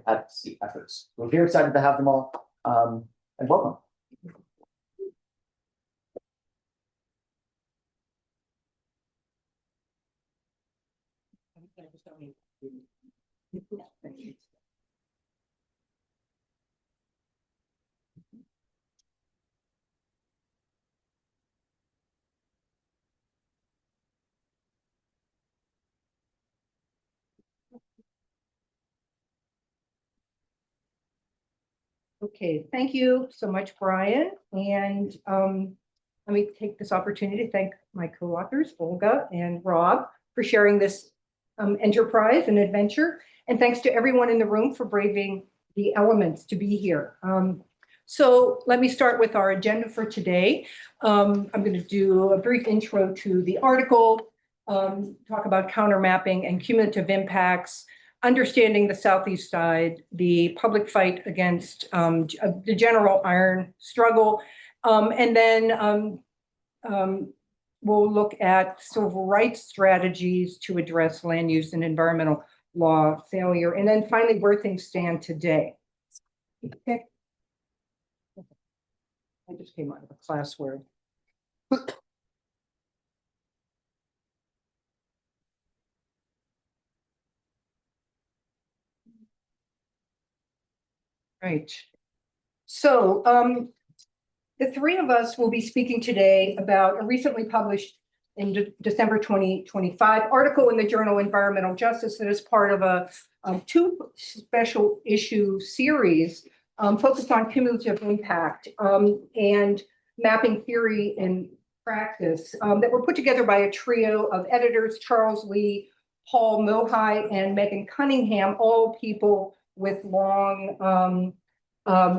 advocacy efforts. We're very excited to have them all, and welcome. Okay, thank you so much, Brian. And let me take this opportunity to thank my co-authors, Olga and Rob, for sharing this enterprise and adventure. And thanks to everyone in the room for braving the elements to be here. So let me start with our agenda for today. I'm going to do a brief intro to the article, talk about countermapping and cumulative impacts, understanding the Southeast side, the public fight against the general iron struggle, and then we'll look at civil rights strategies to address land use and environmental law failure, and then finally where things stand today. Okay. I just came out of a class word. Right. So the three of us will be speaking today about a recently published in December 2025 article in the journal Environmental Justice that is part of a two special issue series focused on cumulative impact and mapping theory and practice that were put together by a trio of editors, Charles Lee, Paul Mohai, and Megan Cunningham, all people with long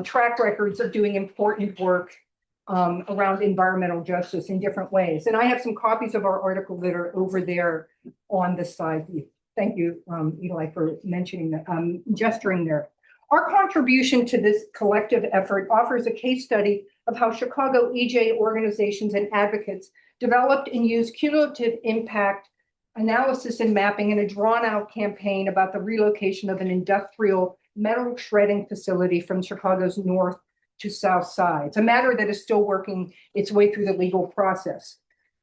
track records of doing important work around environmental justice in different ways. And I have some copies of our article that are over there on the side. Thank you, Eli, for mentioning that, gesturing there. Our contribution to this collective effort offers a case study of how Chicago EJ organizations and advocates developed and used cumulative impact analysis and mapping in a drawn-out campaign about the relocation of an industrial metal shredding facility from Chicago's north to south side. It's a matter that is still working its way through the legal process.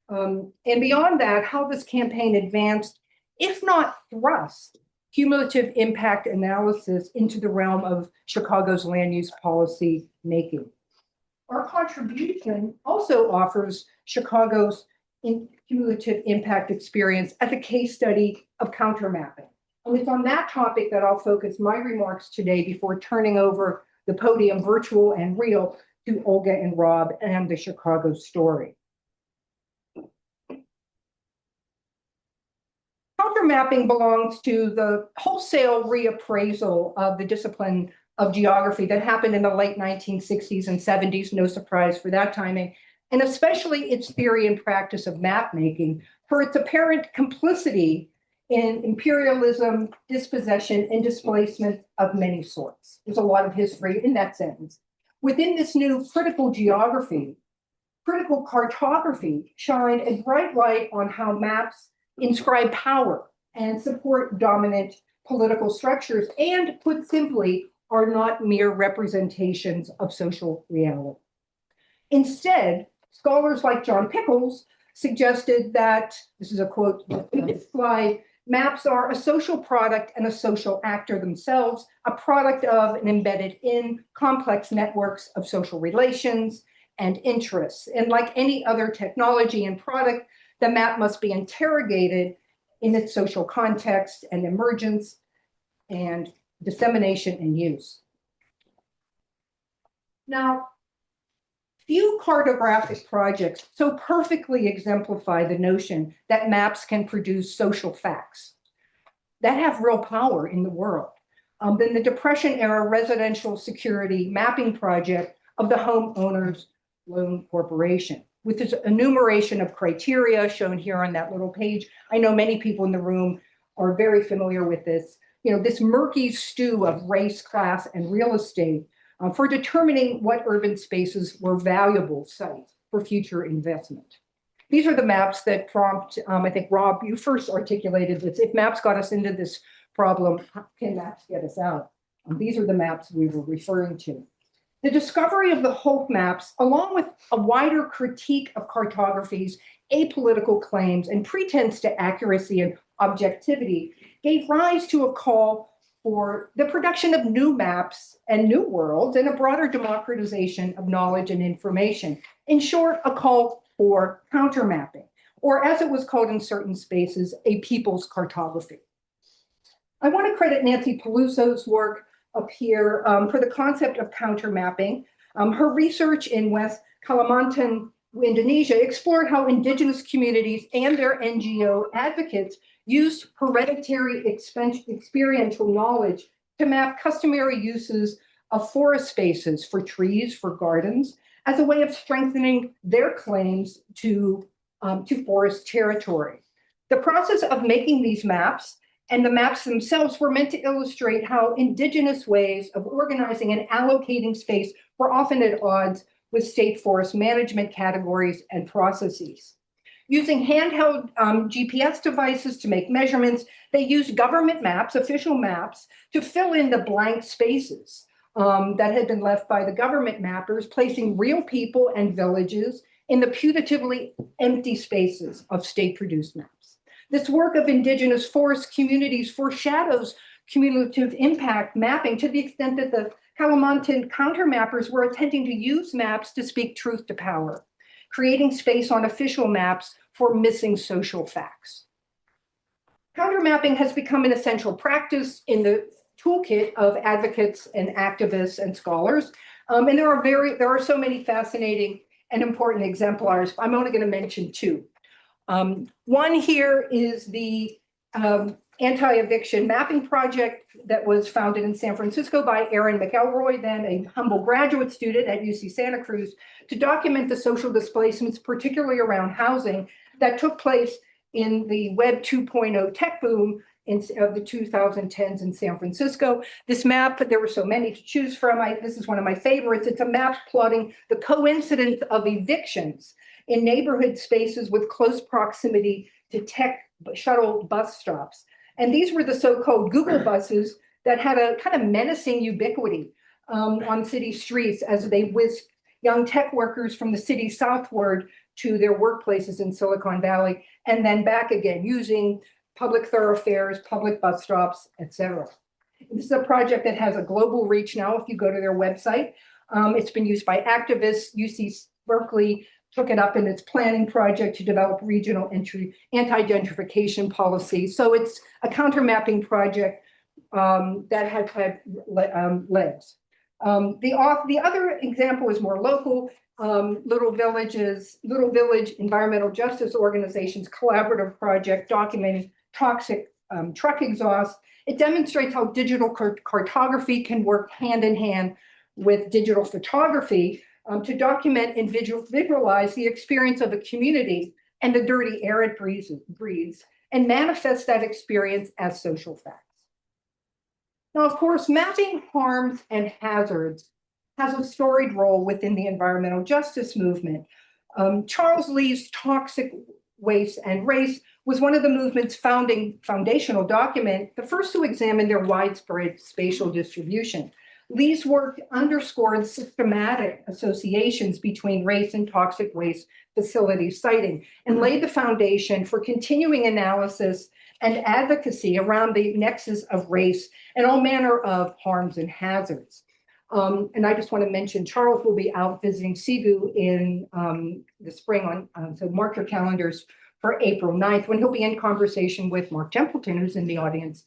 And beyond that, how this campaign advanced, if not thrust, cumulative impact analysis into the realm of Chicago's land use policy making. Our contribution also offers Chicago's cumulative impact experience as a case study of countermapping. And it's on that topic that I'll focus my remarks today before turning over the podium, virtual and real, to Olga and Rob and the Chicago story. Countermapping belongs to the wholesale reappraisal of the discipline of geography that happened in the late 1960s and 70s, no surprise for that timing, and especially its theory and practice of map making for its apparent complicity in imperialism, dispossession, and displacement of many sorts. There's a lot of history in that sentence. Within this new critical geography, critical cartography shined a bright light on how maps inscribe power and support dominant political structures, and put simply, are not mere representations of social reality. Instead, scholars like John Pickles suggested that, this is a quote in this slide, maps are a social product and a social actor themselves, a product of and embedded in complex networks of social relations and interests. And like any other technology and product, the map must be interrogated in its social context and emergence and dissemination and use. Now, few cartographic projects so perfectly exemplify the notion that maps can produce social facts that have real power in the world than the Depression-era residential security mapping project of the Homeowners Loan Corporation, with its enumeration of criteria shown here on that little page. I know many people in the room are very familiar with this. You know, this murky stew of race, class, and real estate for determining what urban spaces were valuable sites for future investment. These are the maps that prompt, I think, Rob, you first articulated this. If maps got us into this problem, how can maps get us out? These are the maps we were referring to. The discovery of the Hope maps, along with a wider critique of cartographies, apolitical claims, and pretense to accuracy and objectivity, gave rise to a call for the production of new maps and new worlds and a broader democratization of knowledge and information. In short, a call for countermapping, or as it was called in certain spaces, a people's cartography. I want to credit Nancy Peluso's work up here for the concept of countermapping. Her research in West Kalimantan, Indonesia, explored how indigenous communities and their NGO advocates used hereditary experiential knowledge to map customary uses of forest spaces for trees, for gardens, as a way of strengthening their claims to forest territory. The process of making these maps and the maps themselves were meant to illustrate how indigenous ways of organizing and allocating space were often at odds with state forest management categories and processes. Using handheld GPS devices to make measurements, they used government maps, official maps, to fill in the blank spaces that had been left by the government mappers, placing real people and villages in the putatively empty spaces of state-produced maps. This work of indigenous forest communities foreshadows cumulative impact mapping to the extent that the Kalimantan countermappers were attempting to use maps to speak truth to power, creating space on official maps for missing social facts. Countermapping has become an essential practice in the toolkit of advocates and activists and scholars. And there are so many fascinating and important exemplars. I'm only going to mention two. One here is the anti-eviction mapping project that was founded in San Francisco by Aaron McElroy, then a humble graduate student at UC Santa Cruz, to document the social displacements, particularly around housing, that took place in the Web 2.0 tech boom of the 2010s in San Francisco. This map, there were so many to choose from. This is one of my favorites. It's a map plotting the coincidence of evictions in neighborhood spaces with close proximity to tech shuttle bus stops. And these were the so-called Google buses that had a kind of menacing ubiquity on city streets as they whisked young tech workers from the city southward to their workplaces in Silicon Valley and then back again using public thoroughfares, public bus stops, etc. This is a project that has a global reach now if you go to their website. It's been used by activists. UC Berkeley took it up in its planning project to develop regional anti-gentrification policy. So it's a countermapping project that has had legs. The other example is more local. Little Village Environmental Justice Organization's collaborative project documenting toxic truck exhaust. It demonstrates how digital cartography can work hand in hand with digital photography to document and visualize the experience of a community and the dirty air it breathes, and manifest that experience as social facts. Now, of course, mapping harms and hazards has a storied role within the environmental justice movement. Charles Lee's Toxic Waste and Race was one of the movement's foundational document, the first to examine their widespread spatial distribution. Lee's work underscored systematic associations between race and toxic waste facility siting and laid the foundation for continuing analysis and advocacy around the nexus of race and all manner of harms and hazards. And I just want to mention, Charles will be out visiting Cebu in the spring, so mark your calendars for April 9th, when he'll be in conversation with Mark Templeton, who's in the audience,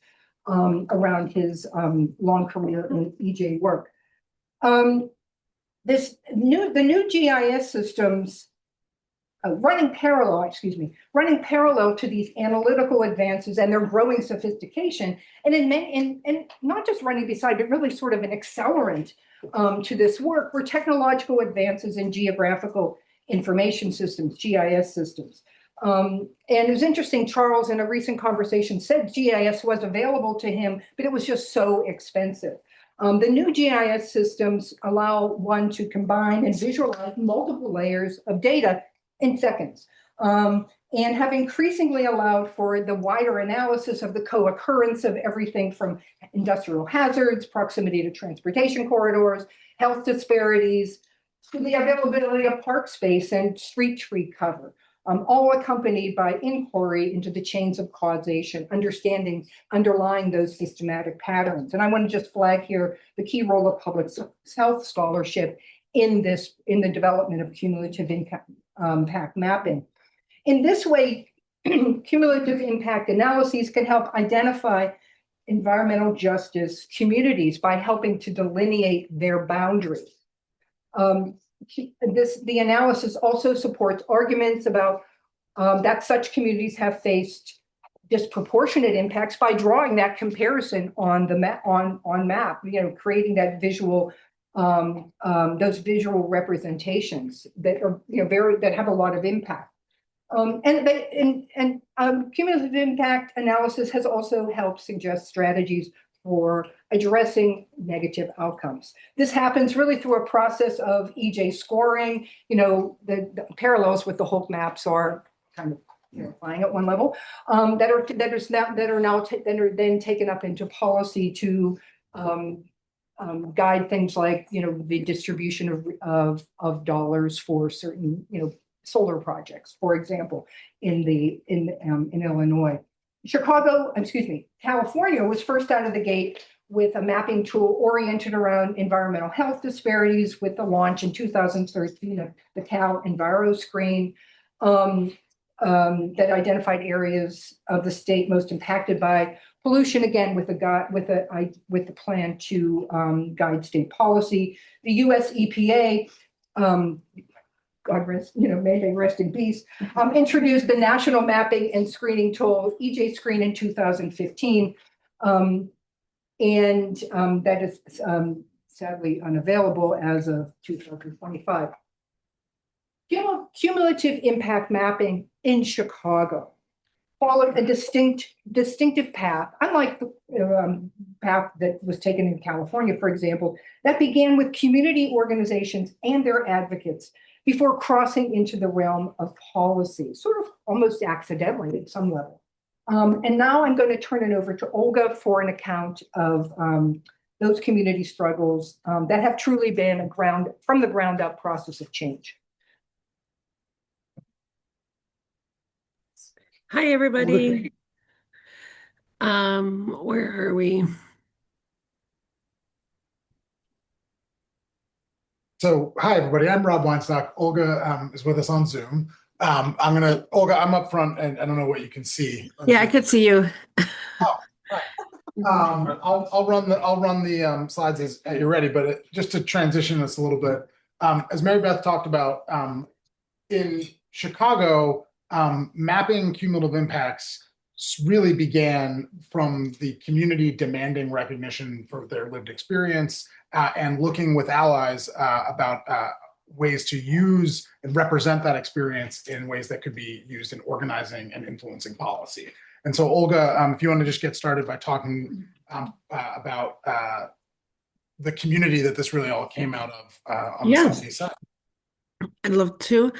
around his long career in EJ work. The new GIS systems running parallel to these analytical advances and their growing sophistication, and not just running beside, but really sort of an accelerant to this work, were technological advances in geographical information systems, GIS systems. And it was interesting, Charles, in a recent conversation, said GIS was available to him, but it was just so expensive. The new GIS systems allow one to combine and visualize multiple layers of data in seconds. And and have increasingly allowed for the wider analysis of the co-occurrence of everything from industrial hazards, proximity to transportation corridors, health disparities, to the availability of park space and street tree cover, all accompanied by inquiry into the chains of causation, underlying those systematic patterns. And I want to just flag here the key role of public health scholarship in the development of cumulative impact mapping. In this way, cumulative impact analyses can help identify environmental justice communities by helping to delineate their boundaries. The analysis also supports arguments about that such communities have faced disproportionate impacts by drawing that comparison on the map, on map, creating that visual, those visual representations that are that have a lot of impact. Cumulative impact analysis has also helped suggest strategies for addressing negative outcomes. This happens really through a process of EJ scoring. The parallels with the Hulk maps are kind of flying at one level, that are then taken up into policy to guide things like the distribution of dollars for certain solar projects, for example, in Illinois. California was first out of the gate with a mapping tool oriented around environmental health disparities with the launch in 2013 of the Cal Enviro Screen that identified areas of the state most impacted by pollution, again with the plan to guide state policy. The U.S. EPA, God rest, may they rest in peace, introduced the national mapping and screening tool, EJ Screen, in 2015. And that is sadly unavailable as of 2025. Cumulative impact mapping in Chicago followed a distinctive path, unlike the path that was taken in California, for example, that began with community organizations and their advocates before crossing into the realm of policy, sort of almost accidentally at some level. And now I'm going to turn it over to Olga for an account of those community struggles that have truly been from the ground up process of change. Hi, everybody. Where are we? So, hi, everybody. I'm Rob Weinstock. Olga is with us on Zoom. Olga, I'm up front, and I don't know what you can see. Yeah, I could see you. Oh, right. I'll run the slides as you're ready, but just to transition this a little bit, as Mary Beth talked about, in Chicago, mapping cumulative impacts really began from the community demanding recognition for their lived experience and looking with allies about ways to use and represent that experience in ways that could be used in organizing and influencing policy. And so, Olga, if you want to just get started by talking about the community that this really all came out of on the Southeast side. I'd love to.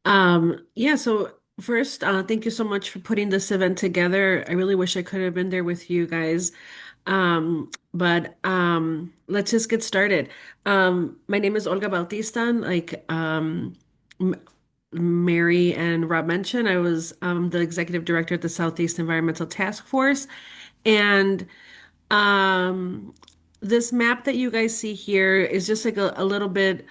So first, thank you so much for putting this event together. I really wish I could have been there with you guys. But let's just get started. My name is Olga Bautista. Like Mary and Rob mentioned, I was the executive director at the Southeast Environmental Task Force. And this map that you guys see here is just like a little bit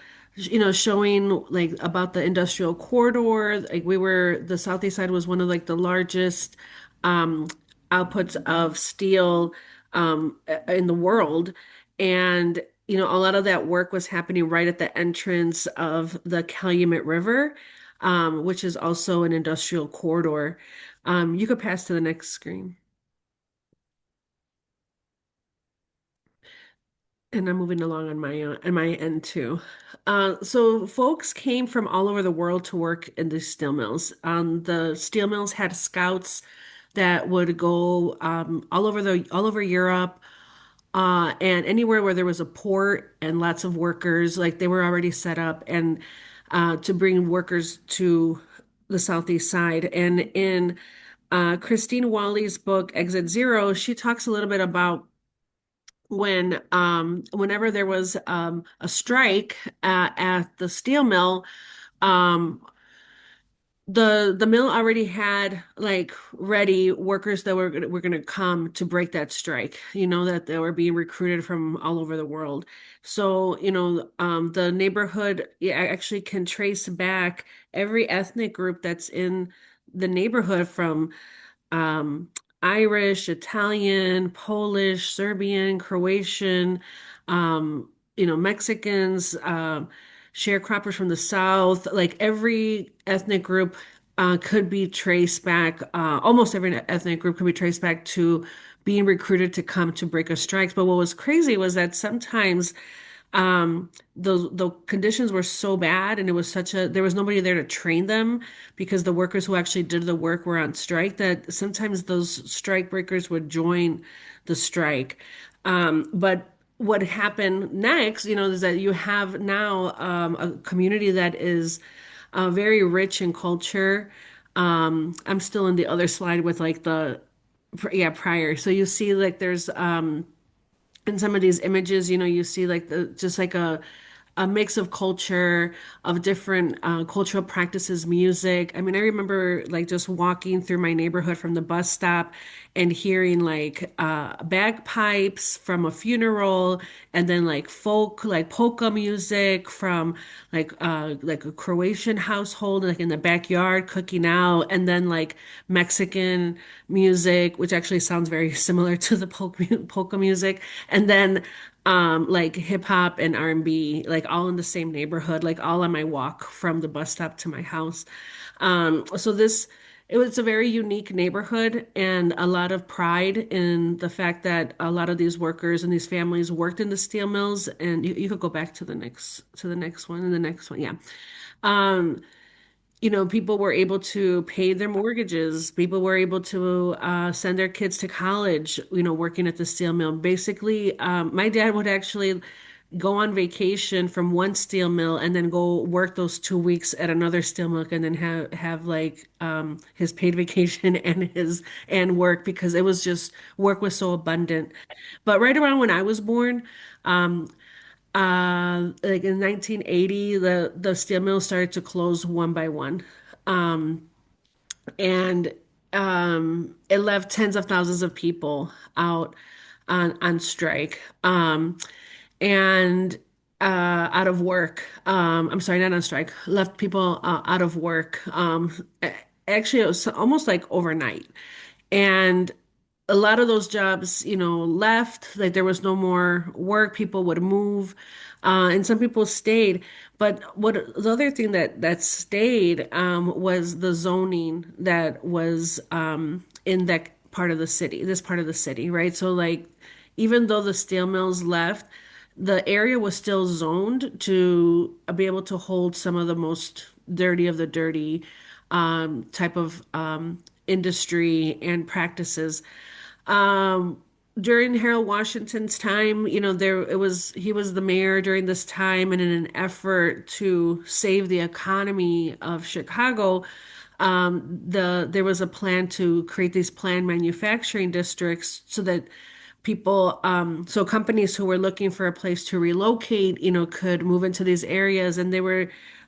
showing like about the industrial corridor. Like the southeast side was one of like the largest outputs of steel in the world. And, a lot of that work was happening right at the entrance of the Calumet River, which is also an industrial corridor. You could pass to the next screen. And I'm moving along on my end too. So folks came from all over the world to work in the steel mills. The steel mills had scouts that would go all over Europe, and anywhere where there was a port and lots of workers, like they were already set up, and to bring workers to the southeast side. And in Christine Wally's book Exit Zero, she talks a little bit about when whenever there was a strike at the steel mill, um, the mill already had like ready workers that were gonna come to break that strike. You know that they were being recruited from all over the world. So, the neighborhood, yeah, actually can trace back every ethnic group that's in the neighborhood from um, Irish, Italian, Polish, Serbian, Croatian, Mexicans, sharecroppers from the South. Like every ethnic group could be traced back, almost every ethnic group could be traced back to being recruited to come to break a strike. But what was crazy was that sometimes the conditions were so bad and it was there was nobody there to train them because the workers who actually did the work were on strike, that sometimes those strike breakers would join the strike. But what happened next, is that you have now a community that is very rich in culture. I'm still in the other slide with like yeah, prior. So you see like there's in some of these images, you see like just like a mix of culture, of different cultural practices, music. I mean, I remember like just walking through my neighborhood from the bus stop and hearing like bagpipes from a funeral, and then like folk, like polka music from like a Croatian household, like in the backyard cooking out, and then like Mexican music, which actually sounds very similar to the polka music, and then like hip hop and R&B, like all in the same neighborhood, like all on my walk from the bus stop to my house. So it was a very unique neighborhood and a lot of pride in the fact that a lot of these workers and these families worked in the steel mills. And you could go back to the next one and the next one. Yeah. Um, people were able to pay their mortgages. People were able to send their kids to college, working at the steel mill. Basically, my dad would actually go on vacation from one steel mill and then go work those 2 weeks at another steel mill and then have like his paid vacation and work, because it was just work was so abundant. But right around when I was born, um, like in 1980, the steel mills started to close one by one. Um, and it left tens of thousands of people out on strike. And out of work. I'm sorry, not on strike. Left people out of work. Actually, it was almost like overnight. And a lot of those jobs, left, like there was no more work, people would move, and some people stayed. But what the other thing that stayed was the zoning that was in that part of the city, this part of the city, right? So like even though the steel mills left, the area was still zoned to be able to hold some of the most dirty of the dirty type of industry and practices. Um, During Harold Washington's time, he was the mayor during this time, and in an effort to save the economy of Chicago, there was a plan to create these planned manufacturing districts so that so companies who were looking for a place to relocate, could move into these areas. And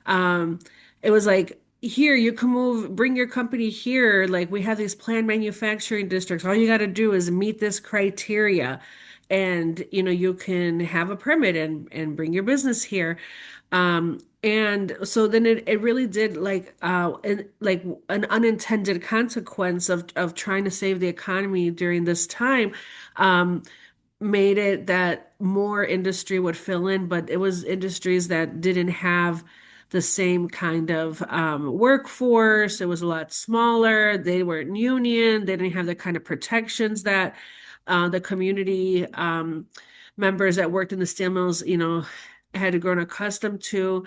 um, it was like, here, you can bring your company here. Like we have these planned manufacturing districts. All you got to do is meet this criteria and, you can have a permit and bring your business here. And so then it really did like an unintended consequence of trying to save the economy during this time, um, made it that more industry would fill in, but it was industries that didn't have the same kind of workforce. It was a lot smaller. They weren't union. They didn't have the kind of protections that the community members that worked in the steel mills, had grown accustomed to.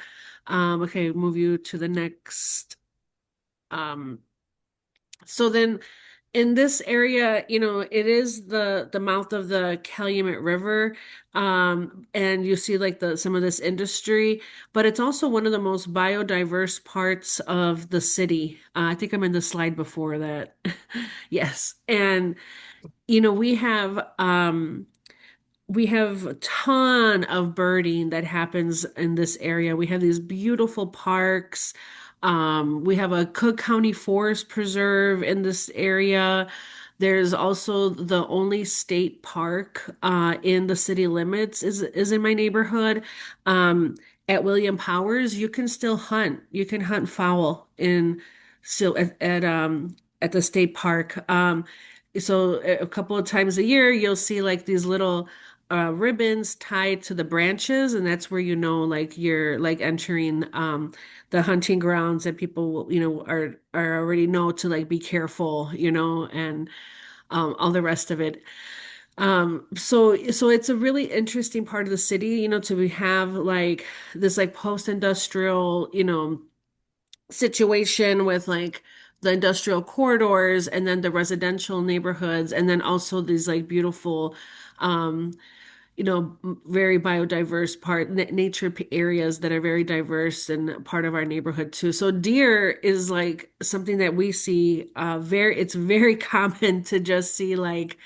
Okay, move you to the next. Um, so then in this area, it is the mouth of the Calumet River, and you see like the some of this industry, but it's also one of the most biodiverse parts of the city. I think I'm in the slide before that. Yes, and we have a ton of birding that happens in this area. We have these beautiful parks. We have a Cook County Forest Preserve in this area. There's also the only state park in the city limits is in my neighborhood. At William Powers, you can still hunt. You can hunt fowl in still at the state park. So a couple of times a year, you'll see like these little ribbons tied to the branches, and that's where like you're like entering the hunting grounds that people are already know to like be careful, and all the rest of it. So it's a really interesting part of the city, to have like this like post-industrial, situation with like the industrial corridors and then the residential neighborhoods and then also these like beautiful um very biodiverse nature areas that are very diverse and part of our neighborhood too. So deer is like something that we see it's very common to just see like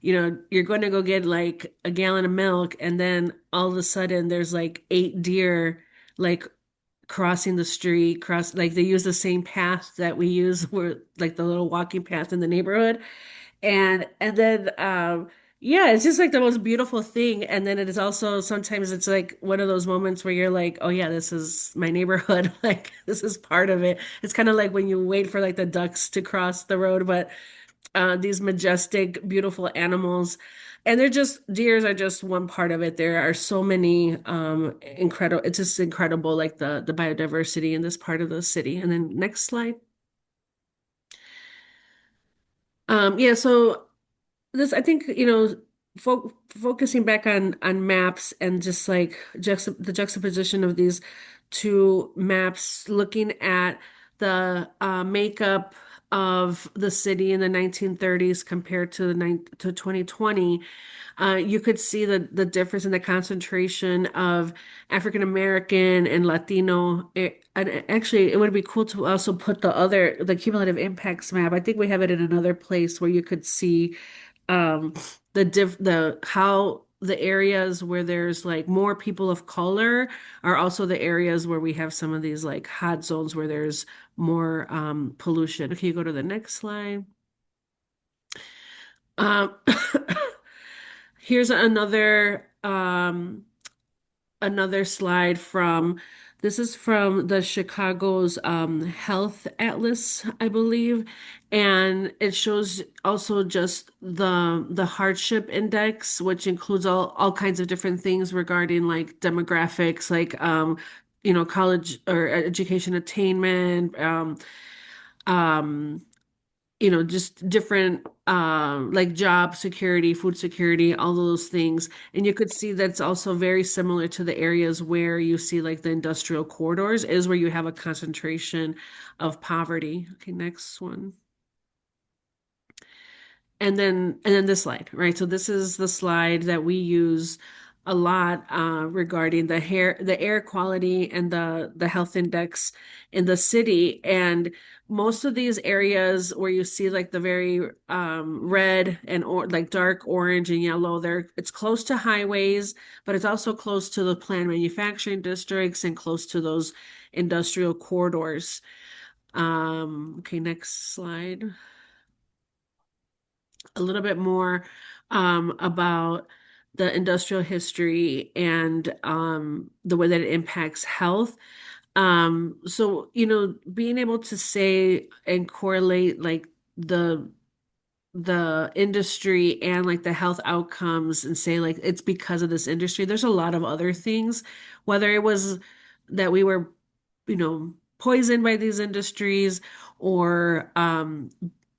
you're going to go get like a gallon of milk and then all of a sudden there's like 8 deer like crossing the street, like they use the same path that we use, where like the little walking path in the neighborhood. And then yeah, it's just like the most beautiful thing. And then it is also sometimes it's like one of those moments where you're like, oh yeah, this is my neighborhood. Like this is part of it. It's kind of like when you wait for like the ducks to cross the road, but these majestic, beautiful animals. And deers are just one part of it. There are so many incredible, it's just incredible, like the biodiversity in this part of the city. And then next slide. Yeah, so this, I think, focusing back on maps and just like the juxtaposition of these two maps, looking at the makeup of the city in the 1930s compared to 2020, you could see the difference in the concentration of African American and Latino. And actually, it would be cool to also put the cumulative impacts map. I think we have it in another place where you could see um, the how the areas where there's like more people of color are also the areas where we have some of these like hot zones where there's more pollution. Okay, you go to the next slide. Um, Here's another slide this is from the Chicago's Health Atlas, I believe, and it shows also just the hardship index, which includes all kinds of different things regarding like demographics, like college or education attainment, um, just different like job security, food security, all those things. And you could see that's also very similar to the areas where you see like the industrial corridors is where you have a concentration of poverty. Okay, next one. And then this slide, right? So this is the slide that we use a lot regarding the air quality and the health index in the city. And most of these areas where you see like the very red and or like dark orange and yellow, it's close to highways, but it's also close to the planned manufacturing districts and close to those industrial corridors. Okay, next slide. A little bit more about the industrial history and the way that it impacts health. So, being able to say and correlate like the industry and like the health outcomes and say like it's because of this industry. There's a lot of other things, whether it was that we were, poisoned by these industries or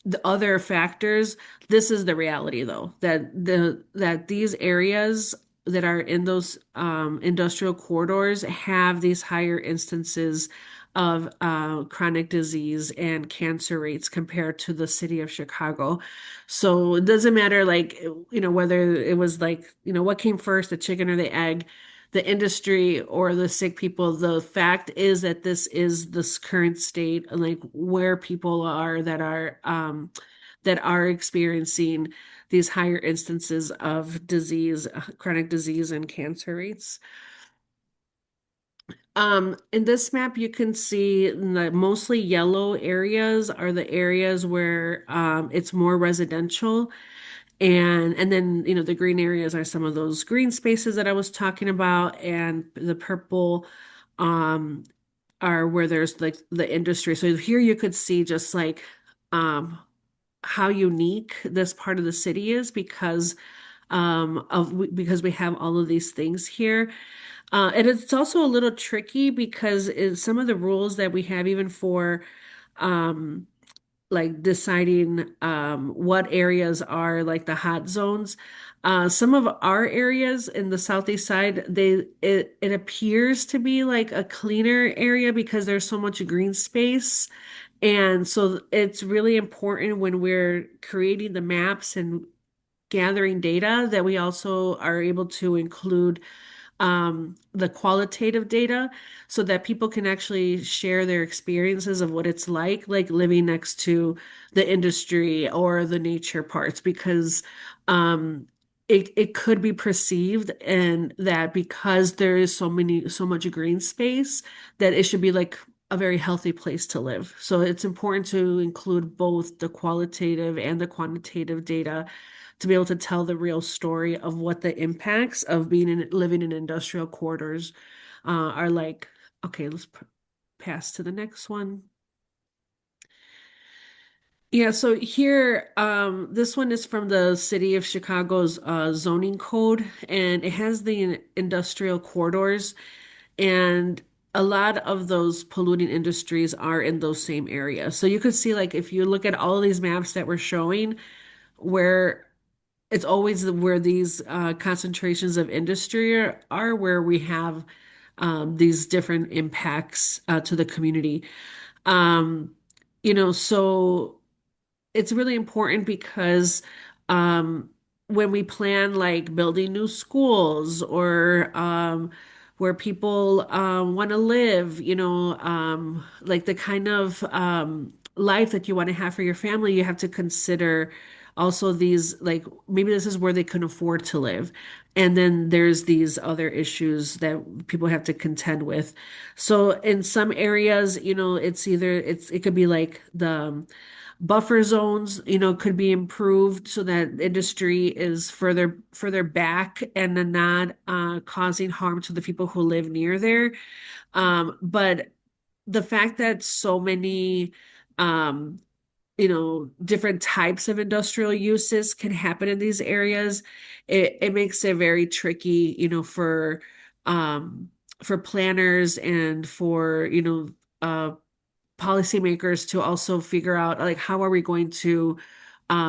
the other factors. This is the reality though, that these areas that are in those industrial corridors have these higher instances of chronic disease and cancer rates compared to the city of Chicago. So it doesn't matter, like, whether it was like, what came first, the chicken or the egg, the industry or the sick people. The fact is that this is this current state, like where people are that are experiencing these higher instances of disease, chronic disease and cancer rates. In this map, you can see the mostly yellow areas are the areas where it's more residential. And then, the green areas are some of those green spaces that I was talking about, and the purple um are where there's like the industry. So here you could see just like um how unique this part of the city is because we have all of these things here. And it's also a little tricky because some of the rules that we have, even for um, like deciding what areas are like the hot zones. Some of our areas in the southeast side, it appears to be like a cleaner area because there's so much green space. And so it's really important when we're creating the maps and gathering data that we also are able to include the qualitative data so that people can actually share their experiences of what it's like living next to the industry or the nature parts, because um, it could be perceived and that because there is so much green space that it should be like a very healthy place to live. So it's important to include both the qualitative and the quantitative data to be able to tell the real story of what the impacts of living in industrial corridors are like. Okay, let's pass to the next one. Yeah, so here, this one is from the city of Chicago's zoning code, and it has the industrial corridors, and a lot of those polluting industries are in those same areas. So you could see, like, if you look at all of these maps that we're showing, where it's always where these concentrations of industry are where we have these different impacts to the community. Um, so it's really important because um, when we plan like building new schools or where people want to live, like the kind of life that you want to have for your family, you have to consider also these, like maybe this is where they can afford to live. And then there's these other issues that people have to contend with. So in some areas, it could be like the buffer zones, could be improved so that industry is further back and then not causing harm to the people who live near there. But the fact that so many um, different types of industrial uses can happen in these areas, it makes it very tricky, um, for planners and for, policymakers to also figure out like how are we going to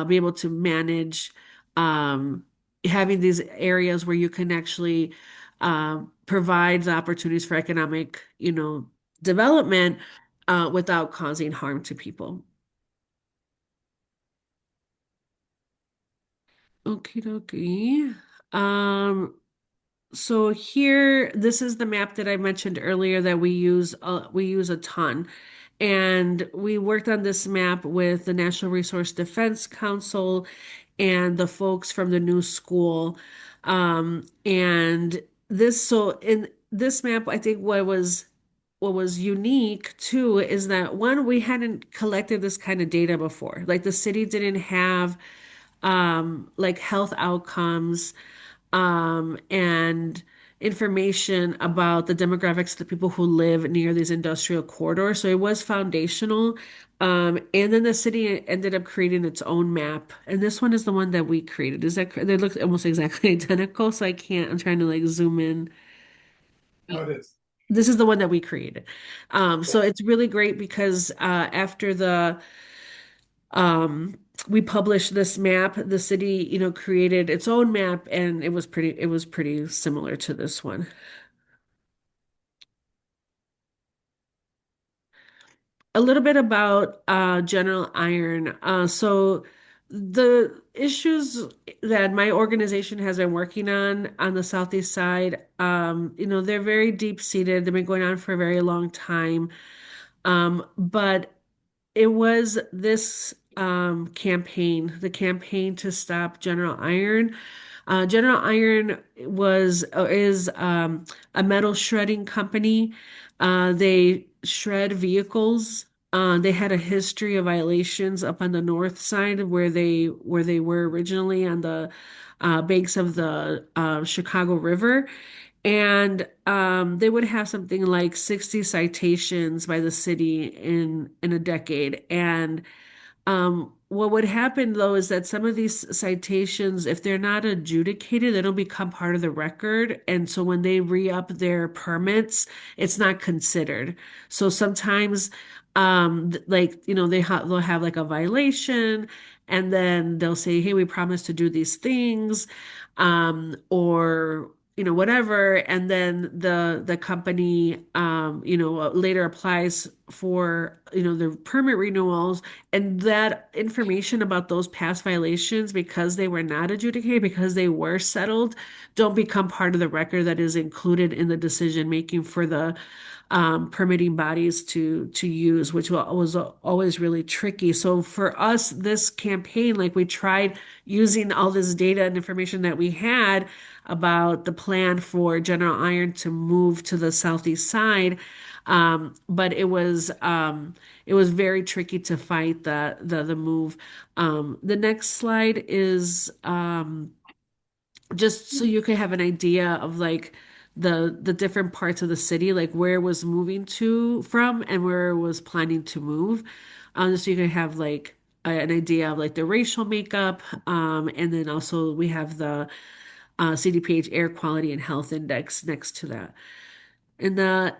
be able to manage um, having these areas where you can actually provide the opportunities for economic, development without causing harm to people. Okie dokie. So here, this is the map that I mentioned earlier that we use a ton. And we worked on this map with the National Resource Defense Council and the folks from the new school. And so in this map, I think what was unique too is that one, we hadn't collected this kind of data before. Like the city didn't have like health outcomes and information about the demographics of the people who live near these industrial corridors. So it was foundational. And then the city ended up creating its own map. And this one is the one that we created. They look almost exactly identical, so I'm trying to like zoom in. Oh, it is. This is the one that we created. So it's really great because after um, we published this map, the city, created its own map, and it was pretty similar to this one. a little bit about General Iron. So the issues that my organization has been working on the Southeast side, they're very deep-seated. They've been going on for a very long time. But it was this campaign, the campaign to stop General Iron. General Iron is a metal shredding company. They shred vehicles. They had a history of violations up on the north side where they were originally on the banks of the Chicago River. And they would have something like 60 citations by the city in a decade. And what would happen though is that some of these citations, if they're not adjudicated, they don't become part of the record. And so when they re-up their permits, it's not considered. So sometimes, they'll have like a violation, and then they'll say, "Hey, we promised to do these things," or whatever, and then the company later applies for the permit renewals, and that information about those past violations, because they were not adjudicated, because they were settled, don't become part of the record that is included in the decision making for the permitting bodies to use, which was always really tricky. So for us, this campaign, like, we tried using all this data and information that we had about the plan for General Iron to move to the southeast side. But it was very tricky to fight the move. The next slide is just so you can have an idea of like the different parts of the city, like where it was moving to from and where it was planning to move. Just so you can have like an idea of like the racial makeup. And then also we have the CDPH Air Quality and Health Index next to that. And the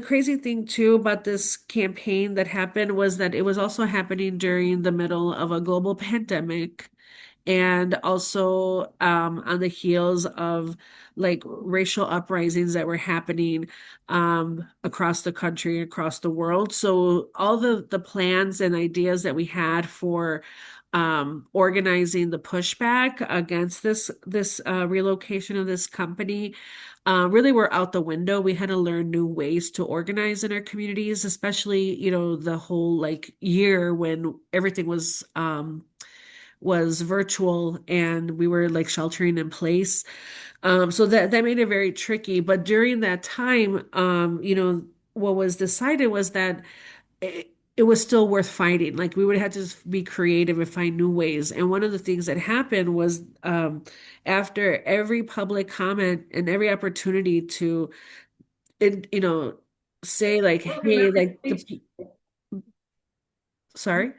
crazy thing too about this campaign that happened was that it was also happening during the middle of a global pandemic, and also on the heels of like racial uprisings that were happening across the country, across the world. So all the plans and ideas that we had for organizing the pushback against this relocation of this company really were out the window. We had to learn new ways to organize in our communities, especially, the whole like year when everything was virtual and we were like sheltering in place. So that made it very tricky. But during that time, what was decided was that it was still worth fighting. Like, we would have to be creative and find new ways. And one of the things that happened was after every public comment and every opportunity to, it, you know, say like, hey, like sorry.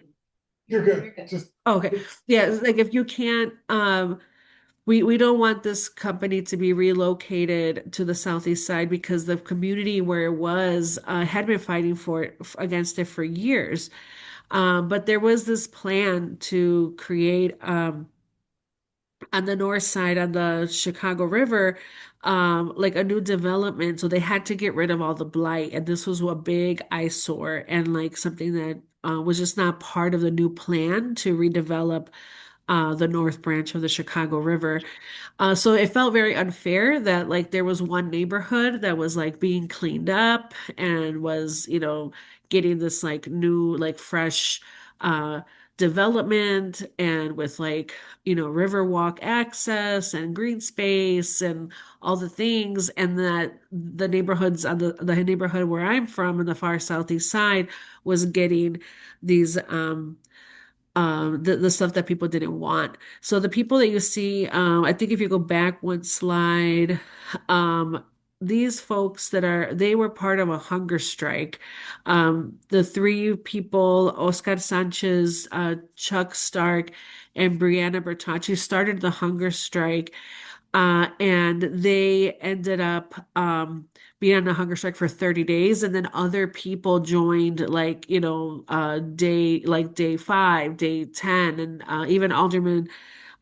You're good. Just Okay. Yeah, like if you can't we don't want this company to be relocated to the southeast side because the community where it was had been fighting against it for years. But there was this plan to create on the north side on the Chicago River, like a new development. So they had to get rid of all the blight, and this was a big eyesore and like something that was just not part of the new plan to redevelop the north branch of the Chicago River. So it felt very unfair that like there was one neighborhood that was like being cleaned up and was, getting this like new, like fresh uh development, and with like, Riverwalk access and green space and all the things, and that the neighborhoods on the neighborhood where I'm from in the far southeast side was getting these the stuff that people didn't want. So the people that you see, I think if you go back one slide, um, these folks they were part of a hunger strike. The three people, Oscar Sanchez, Chuck Stark, and Brianna Bertacci, started the hunger strike. And they ended up being on a hunger strike for 30 days. And then other people joined, like, day 5, day 10. And even Alderman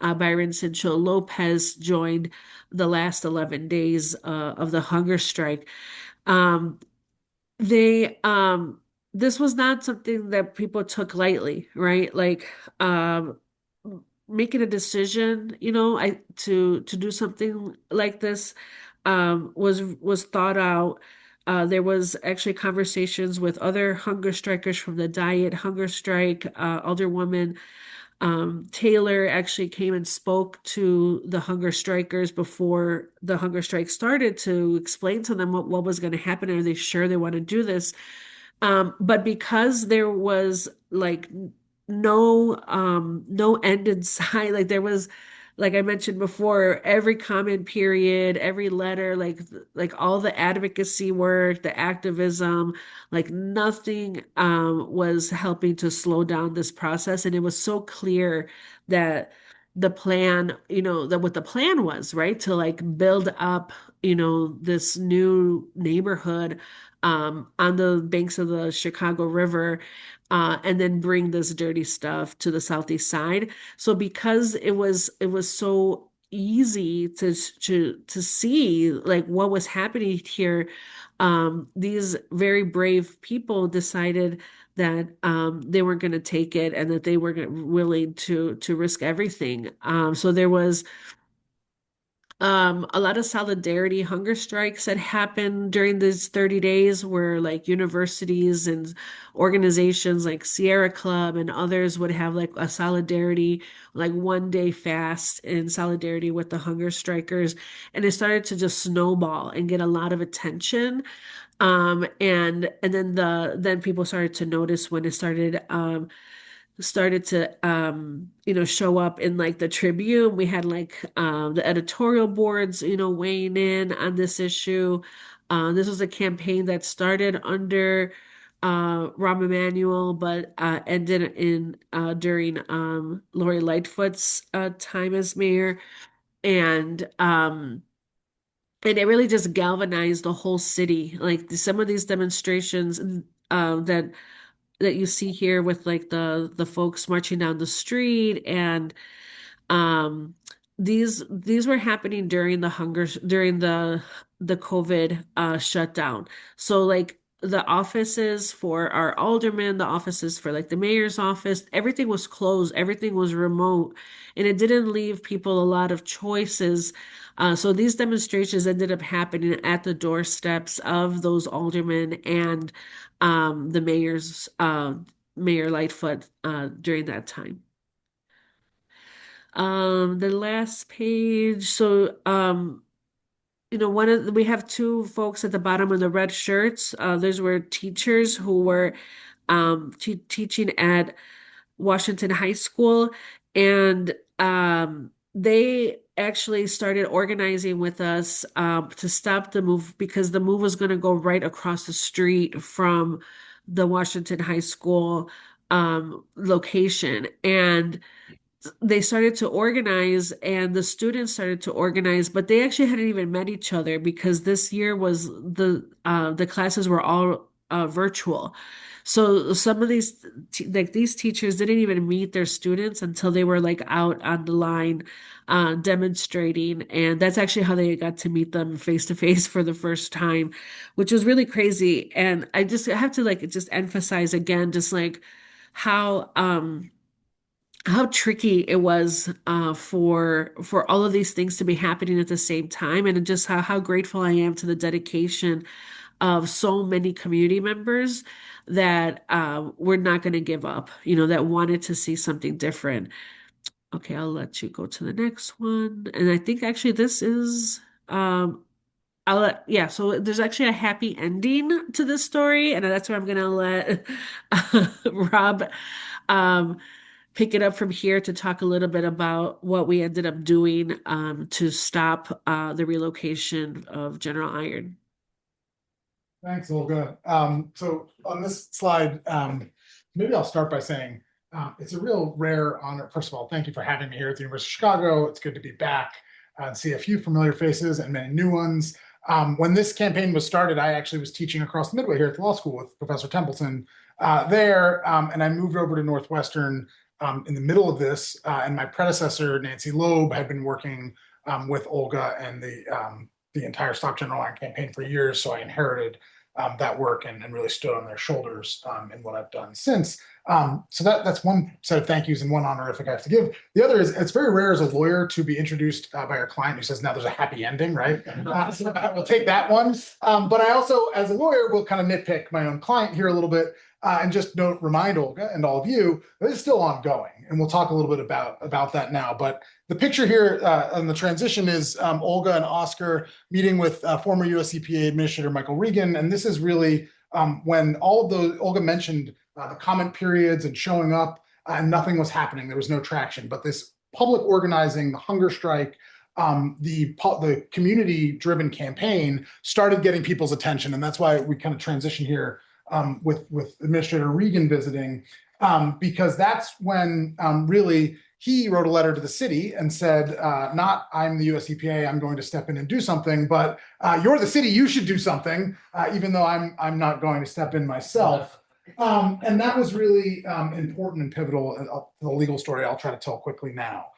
Byron Sincho Lopez joined the last 11 days of the hunger strike. Um, they this was not something that people took lightly, right? Like making a decision, to do something like this was thought out. There was actually conversations with other hunger strikers from the Diet Hunger Strike. Alderwoman Taylor actually came and spoke to the hunger strikers before the hunger strike started to explain to them what was going to happen. Are they sure they want to do this? But because there was like no end in sight, like there was, like I mentioned before, every comment period, every letter, like all the advocacy work, the activism, like nothing was helping to slow down this process. And it was so clear that the plan, that what the plan was, right? To like build up, this new neighborhood on the banks of the Chicago River, and then bring this dirty stuff to the southeast side. So because it was so easy to see like what was happening here, these very brave people decided that they weren't going to take it and that they were willing to risk everything. So there was a lot of solidarity hunger strikes that happened during these 30 days where like universities and organizations like Sierra Club and others would have like a solidarity, like 1 day fast in solidarity with the hunger strikers. And it started to just snowball and get a lot of attention. And then people started to notice when it started to show up in like the Tribune. We had like the editorial boards weighing in on this issue. This was a campaign that started under Rahm Emanuel, but ended in during Lori Lightfoot's time as mayor. And it really just galvanized the whole city. Like some of these demonstrations that you see here with like the folks marching down the street, and um these were happening during the COVID shutdown. So like the offices for our aldermen, the offices for like the mayor's office, everything was closed, everything was remote, and it didn't leave people a lot of choices. So these demonstrations ended up happening at the doorsteps of those aldermen and the Mayor Lightfoot during that time. The last page. So, we have two folks at the bottom in the red shirts. Those were teachers who were teaching at Washington High School, and they actually started organizing with us to stop the move because the move was going to go right across the street from the Washington High School location. And they started to organize and the students started to organize, but they actually hadn't even met each other because this year was the classes were all virtual. So some of these teachers didn't even meet their students until they were like out on the line demonstrating, and that's actually how they got to meet them face to face for the first time, which was really crazy. And I have to like just emphasize again just like how how tricky it was for all of these things to be happening at the same time, and just how grateful I am to the dedication of so many community members that were not going to give up, that wanted to see something different. Okay, I'll let you go to the next one. And I think actually this is yeah, so there's actually a happy ending to this story, and that's where I'm gonna let Rob um pick it up from here to talk a little bit about what we ended up doing to stop the relocation of General Iron. Thanks, Olga. So on this slide, maybe I'll start by saying it's a real rare honor. First of all, thank you for having me here at the University of Chicago. It's good to be back and see a few familiar faces and many new ones. When this campaign was started, I actually was teaching across the Midway here at the law school with Professor Templeton there, and I moved over to Northwestern in the middle of this, and my predecessor, Nancy Loeb, had been working with Olga and the entire Stop General Iron campaign for years, so I inherited that work and really stood on their shoulders in what I've done since. So that's one set of thank yous and one honorific I have to give. The other is it's very rare as a lawyer to be introduced by our client who says, now there's a happy ending, right? So we'll take that one. But I also, as a lawyer, will kind of nitpick my own client here a little bit and just remind Olga and all of you that it's still ongoing. And we'll talk a little bit about that now. But the picture here on the transition is Olga and Oscar meeting with former US EPA Administrator Michael Regan. And this is really when all of those, Olga mentioned the comment periods and showing up and nothing was happening. There was no traction. But this public organizing, the hunger strike, the community-driven campaign started getting people's attention. And that's why we kind of transition here with Administrator Regan visiting, because that's when really he wrote a letter to the city and said, not I'm the US EPA, I'm going to step in and do something, but you're the city, you should do something, even though I'm not going to step in myself. And that was really important and pivotal. The legal story I'll try to tell quickly now.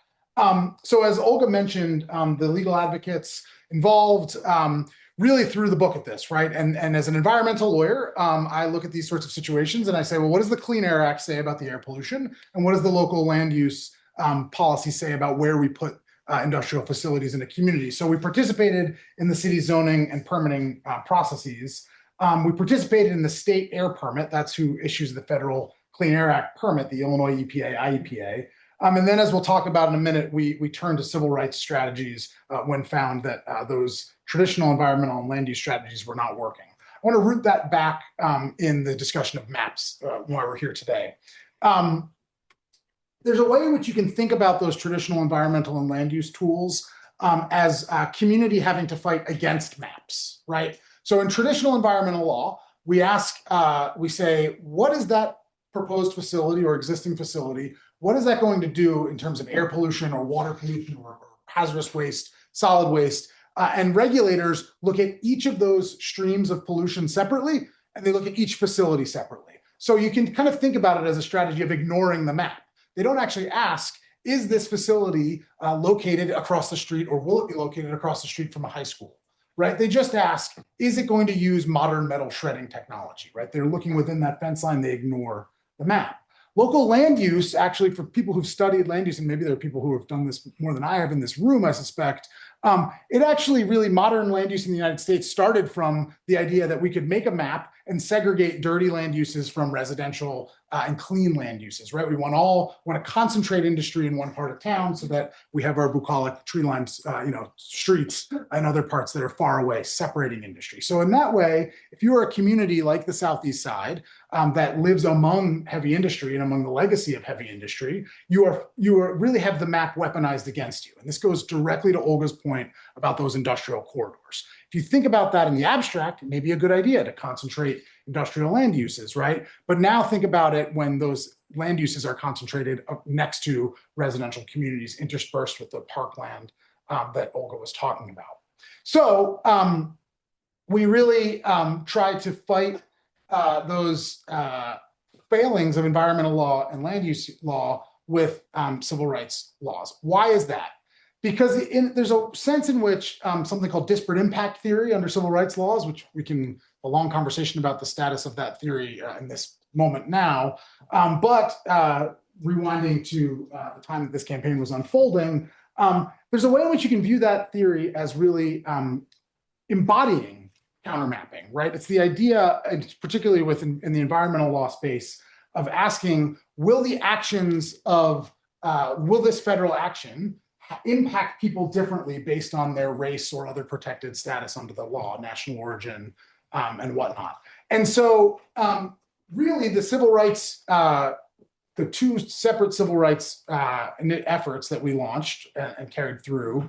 So as Olga mentioned, the legal advocates involved really threw the book at this, right? And as an environmental lawyer, I look at these sorts of situations and I say, well, what does the Clean Air Act say about the air pollution? And what does the local land use policy say about where we put industrial facilities in a community? So we participated in the city zoning and permitting processes. We participated in the state air permit. That's who issues the federal Clean Air Act permit, the Illinois EPA, IEPA. And then as we'll talk about in a minute, we turned to civil rights strategies when found that those traditional environmental and land use strategies were not working. I want to root that back in the discussion of maps why we're here today. There's a way in which you can think about those traditional environmental and land use tools as a community having to fight against maps, right? So in traditional environmental law, we say, what is that proposed facility or existing facility? What is that going to do in terms of air pollution or water pollution or hazardous waste, solid waste? And regulators look at each of those streams of pollution separately, and they look at each facility separately. So you can kind of think about it as a strategy of ignoring the map. They don't actually ask, is this facility located across the street, or will it be located across the street from a high school? Right? They just ask, is it going to use modern metal shredding technology? Right? They're looking within that fence line, they ignore the map. Local land use, actually, for people who've studied land use, and maybe there are people who have done this more than I have in this room, I suspect, it actually really, modern land use in the United States started from the idea that we could make a map and segregate dirty land uses from residential and clean land uses, right? We want to concentrate industry in one part of town so that we have our bucolic tree-lined, streets and other parts that are far away, separating industry. So in that way, if you are a community like the Southeast Side that lives among heavy industry and among the legacy of heavy industry, you really have the map weaponized against you. And this goes directly to Olga's point about those industrial corridors. If you think about that in the abstract, it may be a good idea to concentrate industrial land uses, right? But now think about it when those land uses are concentrated next to residential communities interspersed with the parkland that Olga was talking about. So we really tried to fight those failings of environmental law and land use law with civil rights laws. Why is that? Because there's a sense in which something called disparate impact theory under civil rights laws, which we can a long conversation about the status of that theory in this moment now. But rewinding to the time that this campaign was unfolding, there's a way in which you can view that theory as really embodying countermapping, right? It's the idea, particularly in the environmental law space, of asking, will this federal action impact people differently based on their race or other protected status under the law, national origin, and whatnot. And so really the civil rights, the two separate civil rights efforts that we launched and carried through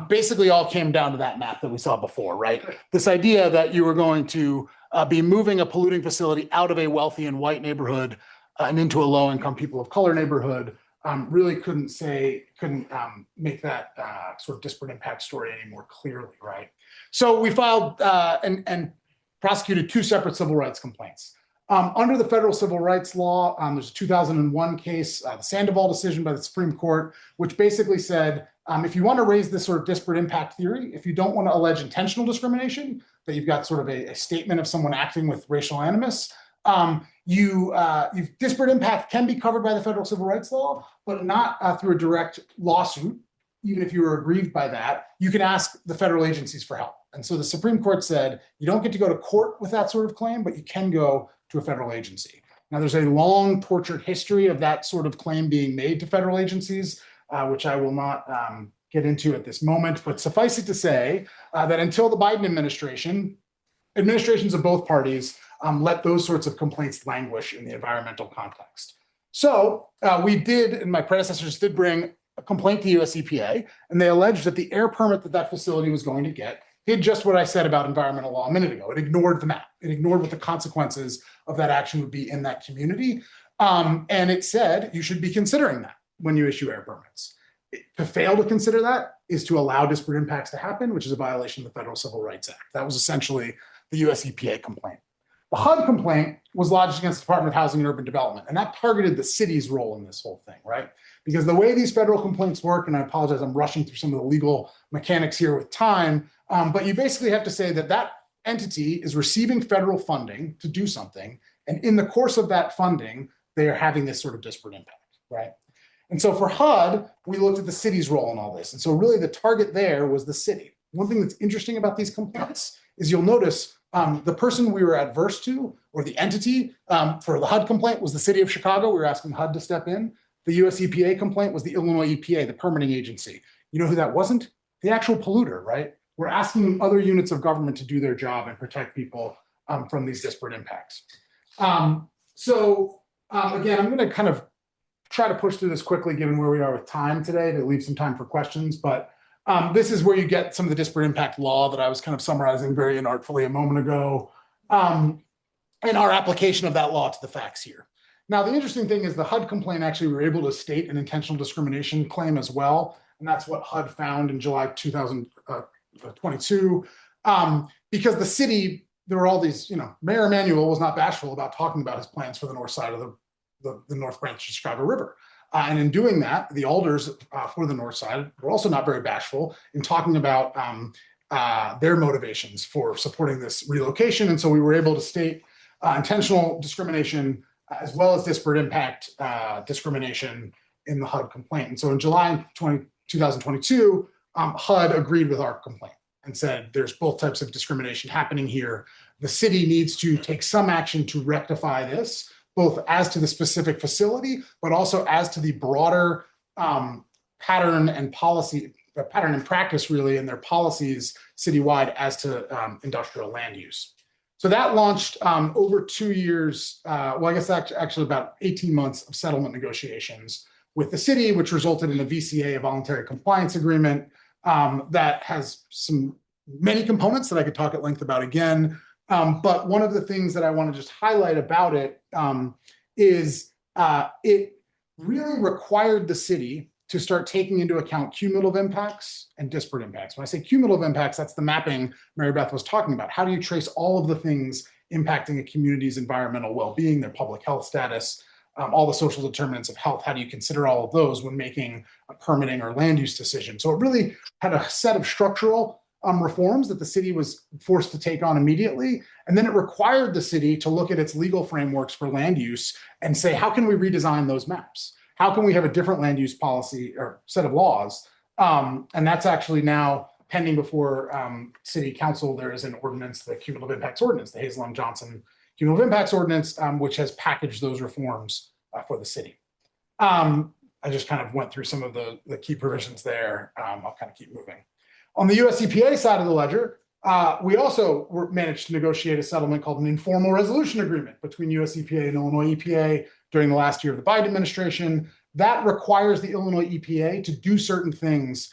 basically all came down to that map that we saw before, right? This idea that you were going to be moving a polluting facility out of a wealthy and white neighborhood and into a low-income people of color neighborhood really couldn't make that sort of disparate impact story any more clearly, right? So we filed and prosecuted two separate civil rights complaints. Under the federal civil rights law, there's a 2001 case, the Sandoval decision by the Supreme Court, which basically said if you want to raise this sort of disparate impact theory, if you don't want to allege intentional discrimination, that you've got sort of a statement of someone acting with racial animus, disparate impact can be covered by the federal civil rights law, but not through a direct lawsuit. Even if you were aggrieved by that, you can ask the federal agencies for help. And so the Supreme Court said, you don't get to go to court with that sort of claim, but you can go to a federal agency. Now, there's a long tortured history of that sort of claim being made to federal agencies, which I will not get into at this moment, but suffice it to say that until the Biden administration, administrations of both parties let those sorts of complaints languish in the environmental context. So we did, and my predecessors did bring a complaint to US EPA, and they alleged that the air permit that that facility was going to get did just what I said about environmental law a minute ago. It ignored the map. It ignored what the consequences of that action would be in that community. And it said you should be considering that when you issue air permits. To fail to consider that is to allow disparate impacts to happen, which is a violation of the Federal Civil Rights Act. That was essentially the US EPA complaint. The HUD complaint was lodged against the Department of Housing and Urban Development, and that targeted the city's role in this whole thing, right? Because the way these federal complaints work, and I apologize, I'm rushing through some of the legal mechanics here with time, but you basically have to say that that entity is receiving federal funding to do something, and in the course of that funding, they are having this sort of disparate impact, right? And so for HUD, we looked at the city's role in all this. And so really the target there was the city. One thing that's interesting about these complaints is you'll notice the person we were adverse to, or the entity for the HUD complaint, was the city of Chicago. We were asking HUD to step in. The US EPA complaint was the Illinois EPA, the permitting agency. You know who that wasn't? The actual polluter, right? We're asking other units of government to do their job and protect people from these disparate impacts. Again, I'm going to kind of try to push through this quickly given where we are with time today to leave some time for questions, but this is where you get some of the disparate impact law that I was kind of summarizing very inartfully a moment ago, and our application of that law to the facts here. Now, the interesting thing is the HUD complaint, actually, we were able to state an intentional discrimination claim as well, and that's what HUD found in July 2022, because the city, there were all these, Mayor Emanuel was not bashful about talking about his plans for the north side of the North Branch of Chicago River. And in doing that, the alders for the north side were also not very bashful in talking about their motivations for supporting this relocation. And so we were able to state intentional discrimination as well as disparate impact discrimination in the HUD complaint. And so in July 2022, HUD agreed with our complaint and said there's both types of discrimination happening here. The city needs to take some action to rectify this, both as to the specific facility, but also as to the broader pattern and practice, really, in their policies citywide as to industrial land use. So that launched over 2 years, well, I guess actually about 18 months of settlement negotiations with the city, which resulted in a VCA, a voluntary compliance agreement, that has many components that I could talk at length about again. But one of the things that I want to just highlight about it is it really required the city to start taking into account cumulative impacts and disparate impacts. When I say cumulative impacts, that's the mapping Mary Beth was talking about. How do you trace all of the things impacting a community's environmental well-being, their public health status, all the social determinants of health? How do you consider all of those when making a permitting or land use decision? So it really had a set of structural reforms that the city was forced to take on immediately. And then it required the city to look at its legal frameworks for land use and say, how can we redesign those maps? How can we have a different land use policy or set of laws? And that's actually now pending before city council. There is an ordinance, the Cumulative Impacts Ordinance, the Hazelham Johnson Cumulative Impacts Ordinance, which has packaged those reforms for the city. I just kind of went through some of the key provisions there. I'll kind of keep moving. On the US EPA side of the ledger, we also managed to negotiate a settlement called an informal resolution agreement between US EPA and Illinois EPA during the last year of the Biden administration. That requires the Illinois EPA to do certain things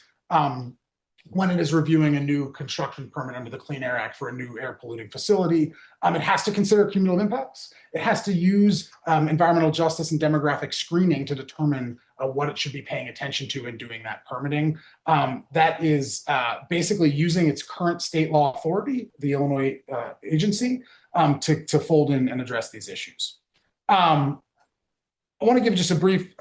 when it is reviewing a new construction permit under the Clean Air Act for a new air polluting facility. It has to consider cumulative impacts. It has to use environmental justice and demographic screening to determine what it should be paying attention to in doing that permitting. That is basically using its current state law authority, the Illinois agency, to fold in and address these issues. I want to give just a brief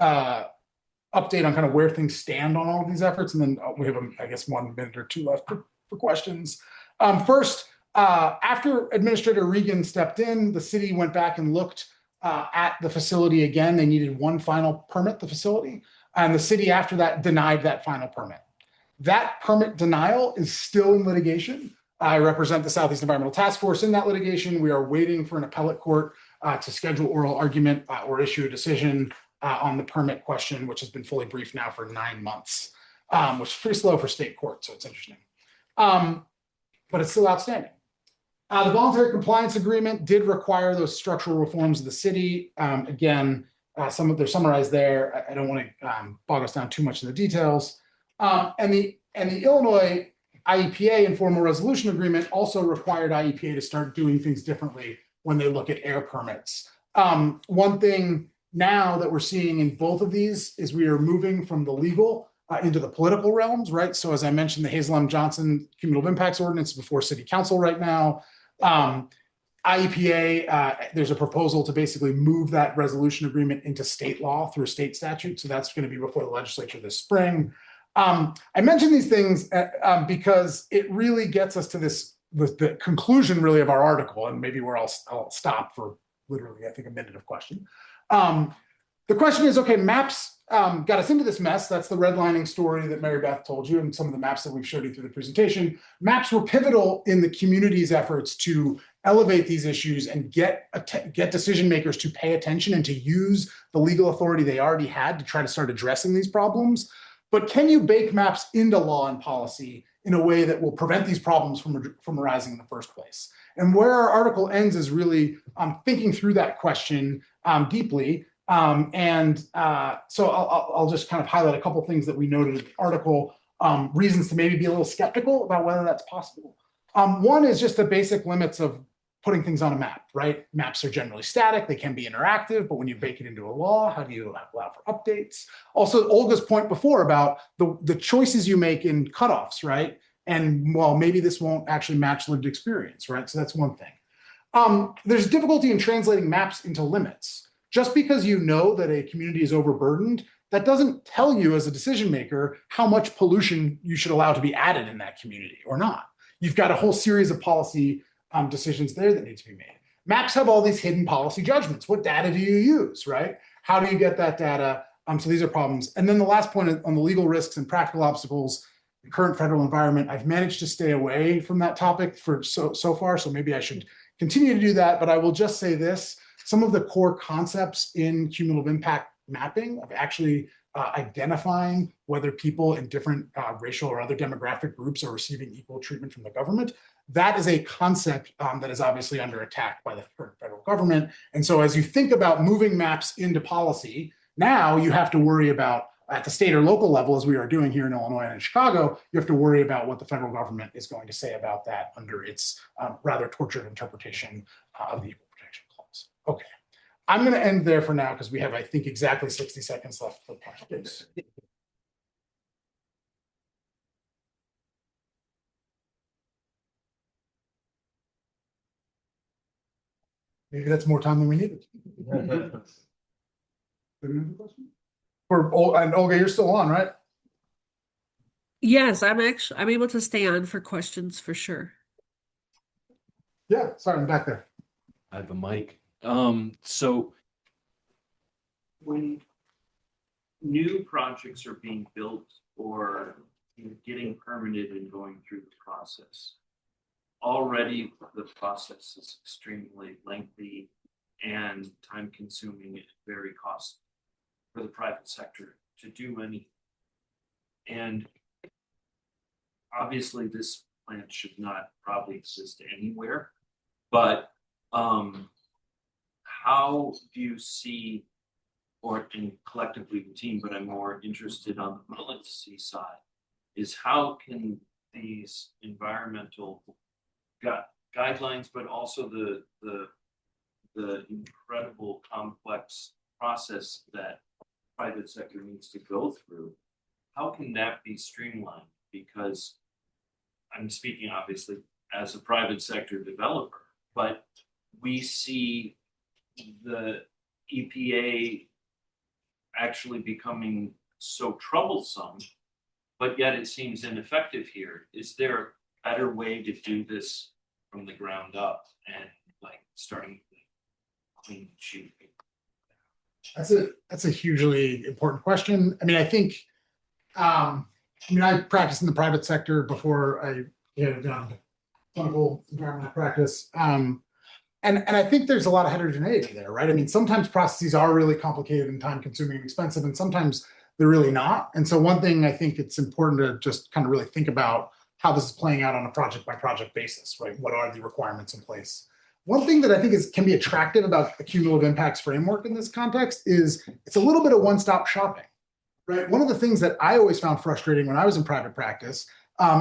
update on kind of where things stand on all of these efforts. And then we have, I guess, 1 minute or two left for questions. First, after Administrator Regan stepped in, the city went back and looked at the facility again. They needed one final permit, the facility, and the city after that denied that final permit. That permit denial is still in litigation. I represent the Southeast Environmental Task Force in that litigation. We are waiting for an appellate court to schedule oral argument or issue a decision on the permit question, which has been fully briefed now for 9 months, which is pretty slow for state court, so it's interesting. But it's still outstanding. The voluntary compliance agreement did require those structural reforms of the city. Again, some of they're summarized there. I don't want to bog us down too much in the details. And the Illinois IEPA informal resolution agreement also required IEPA to start doing things differently when they look at air permits. One thing now that we're seeing in both of these is we are moving from the legal into the political realms, right? So as I mentioned, the Hazel M. Johnson Cumulative Impacts Ordinance before City Council right now. IEPA, there's a proposal to basically move that resolution agreement into state law through a state statute. So that's going to be before the legislature this spring. I mention these things because it really gets us to the conclusion really of our article, and maybe where I'll stop for literally, I think, a minute of question. The question is, okay, maps got us into this mess. That's the redlining story that Mary Beth told you and some of the maps that we've showed you through the presentation. Maps were pivotal in the community's efforts to elevate these issues and get decision makers to pay attention and to use the legal authority they already had to try to start addressing these problems. But can you bake maps into law and policy in a way that will prevent these problems from arising in the first place? And where our article ends is really thinking through that question deeply. So I'll just kind of highlight a couple of things that we noted in the article, reasons to maybe be a little skeptical about whether that's possible. One is just the basic limits of putting things on a map, right? Maps are generally static, they can be interactive, but when you bake it into a law, how do you allow for updates? Also, Olga's point before about the choices you make in cutoffs, right? And well, maybe this won't actually match lived experience, right? So that's one thing. There's difficulty in translating maps into limits. Just because you know that a community is overburdened, that doesn't tell you as a decision maker how much pollution you should allow to be added in that community or not. You've got a whole series of policy decisions there that need to be made. Maps have all these hidden policy judgments. What data do you use, right? How do you get that data? So these are problems. And then the last point on the legal risks and practical obstacles, the current federal environment, I've managed to stay away from that topic for so far, so maybe I should continue to do that, but I will just say this. Some of the core concepts in cumulative impact mapping of actually identifying whether people in different racial or other demographic groups are receiving equal treatment from the government, that is a concept that is obviously under attack by the current federal government. And so as you think about moving maps into policy, now you have to worry about at the state or local level, as we are doing here in Illinois and in Chicago, you have to worry about what the federal government is going to say about that under its rather tortured interpretation of the Equal Protection Clause. Okay, I'm going to end there for now because we have, I think, exactly 60 seconds left for questions. Maybe that's more time than we needed. And Olga, you're still on, right? Yes, I'm able to stay on for questions for sure. Yeah, sorry, I'm back there. I have a mic. So when new projects are being built or getting permitted and going through the process, already the process is extremely lengthy and time consuming and very costly for the private sector to do anything. And obviously this plant should not probably exist anywhere, but how do you see, or in collectively the team, but I'm more interested on the policy side, is how can these environmental guidelines, but also the incredible complex process that private sector needs to go through, how can that be streamlined? Because I'm speaking obviously as a private sector developer, but we see the EPA actually becoming so troublesome, but yet it seems ineffective here. Is there a better way to do this from the ground up and like starting with a clean sheet? That's a hugely important question. I mean, I think, I practiced in the private sector before I done clinical environmental practice. And I think there's a lot of heterogeneity there, right? I mean, sometimes processes are really complicated and time consuming and expensive, and sometimes they're really not. And so one thing I think it's important to just kind of really think about how this is playing out on a project by project basis, right? What are the requirements in place? One thing that I think can be attractive about the cumulative impacts framework in this context is it's a little bit of one-stop shopping, right? One of the things that I always found frustrating when I was in private practice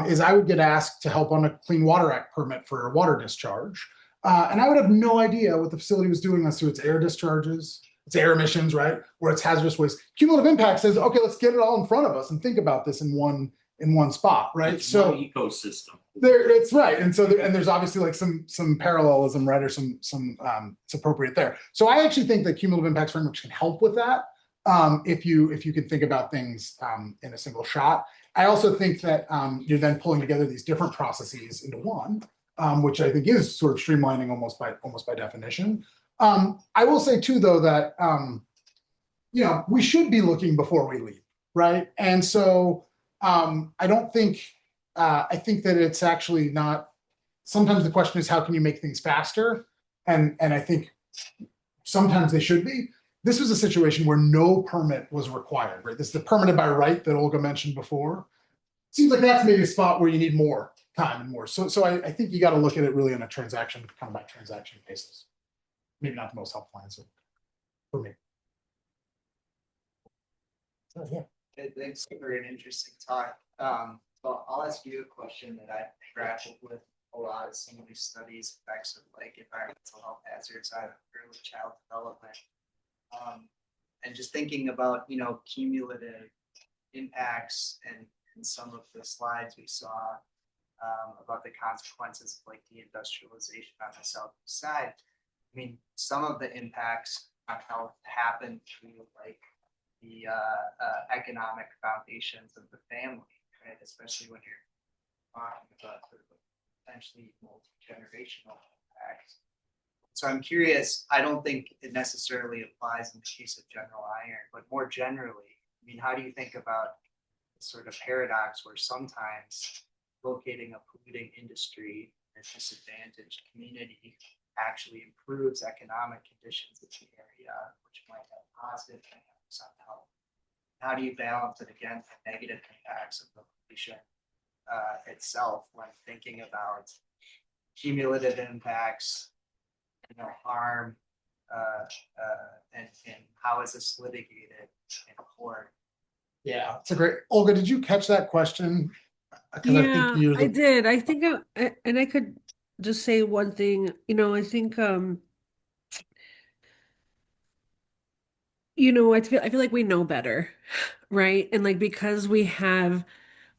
is I would get asked to help on a Clean Water Act permit for a water discharge. And I would have no idea what the facility was doing as to its air discharges, its air emissions, right? Or its hazardous waste. Cumulative impact says, okay, let's get it all in front of us and think about this in one spot, right? It's So one ecosystem. it's right, and so and there's obviously like some parallelism, right, or some it's appropriate there. So I actually think that cumulative impacts frameworks can help with that if you can think about things in a single shot. I also think that you're then pulling together these different processes into one, which I think is sort of streamlining almost by definition. I will say too, though, that we should be looking before we leave, right? And so I don't think I think that it's actually not. Sometimes the question is how can you make things faster, and I think sometimes they should be. This was a situation where no permit was required, right? This is the permitted by right that Olga mentioned before. Seems like that's maybe a spot where you need more time and more. So I think you got to look at it really on a transaction, kind of by transaction basis. Maybe not the most helpful answer for me. So, yeah. Thanks for an interesting talk. So I'll ask you a question that I grappled with a lot of some of these studies, effects of like environmental health hazards out of early child development. And just thinking about, cumulative impacts and some of the slides we saw about the consequences of like deindustrialization on the southeast side. I mean, some of the impacts on health happen through like the economic foundations of the family, right? Especially when you're talking about sort of potentially multi-generational impacts. So I'm curious, I don't think it necessarily applies in the case of General Iron, but more generally, I mean, how do you think about the sort of paradox where sometimes locating a polluting industry in a disadvantaged community actually improves economic conditions in the area, which might have positive impacts on health? How do you balance it against the negative impacts of the pollution itself when thinking about cumulative impacts, harm, and how is this litigated in court? Yeah, it's a great. Olga, did you catch that question? Yeah, I did. I think and I could just say one thing. I think I feel like we know better, right? And like because we had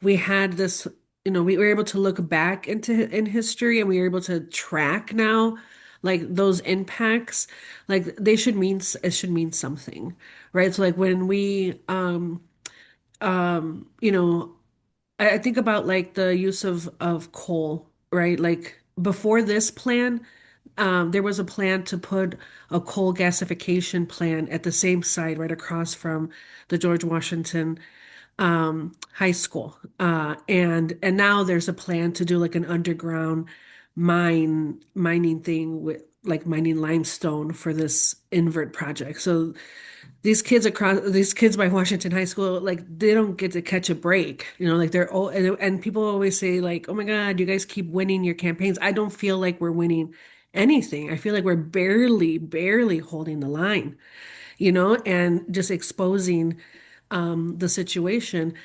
this, we were able to look back in history and we were able to track now like those impacts, like it should mean something, right? So like when we I think about like the use of coal, right? Like before this plan, there was a plan to put a coal gasification plant at the same site right across from the George Washington high school. And now there's a plan to do like an underground mining thing with like mining limestone for this invert project. So these kids by Washington High School, like they don't get to catch a break, like they're all, and people always say like, oh my God, you guys keep winning your campaigns. I don't feel like we're winning anything. I feel like we're barely holding the line, and just exposing the situation.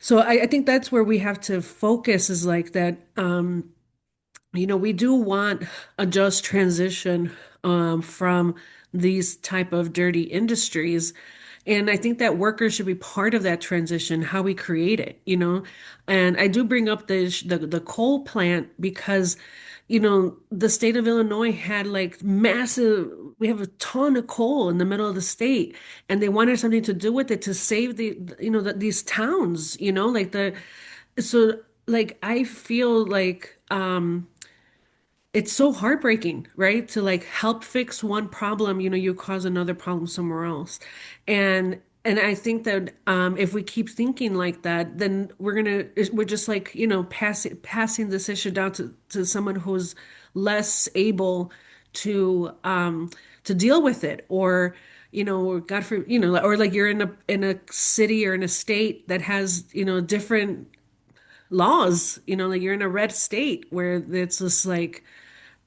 So I think that's where we have to focus is like that, we do want a just transition from these type of dirty industries. And I think that workers should be part of that transition, how we create it, And I do bring up the coal plant because, the state of Illinois had like massive we have a ton of coal in the middle of the state, and they wanted something to do with it to save these towns, so like I feel like it's so heartbreaking, right? To like help fix one problem, you cause another problem somewhere else. And I think that if we keep thinking like that, then we're just like, passing this issue down to someone who's less able to deal with it, or God for, or like you're in a city or in a state that has, different laws, like you're in a red state where it's just like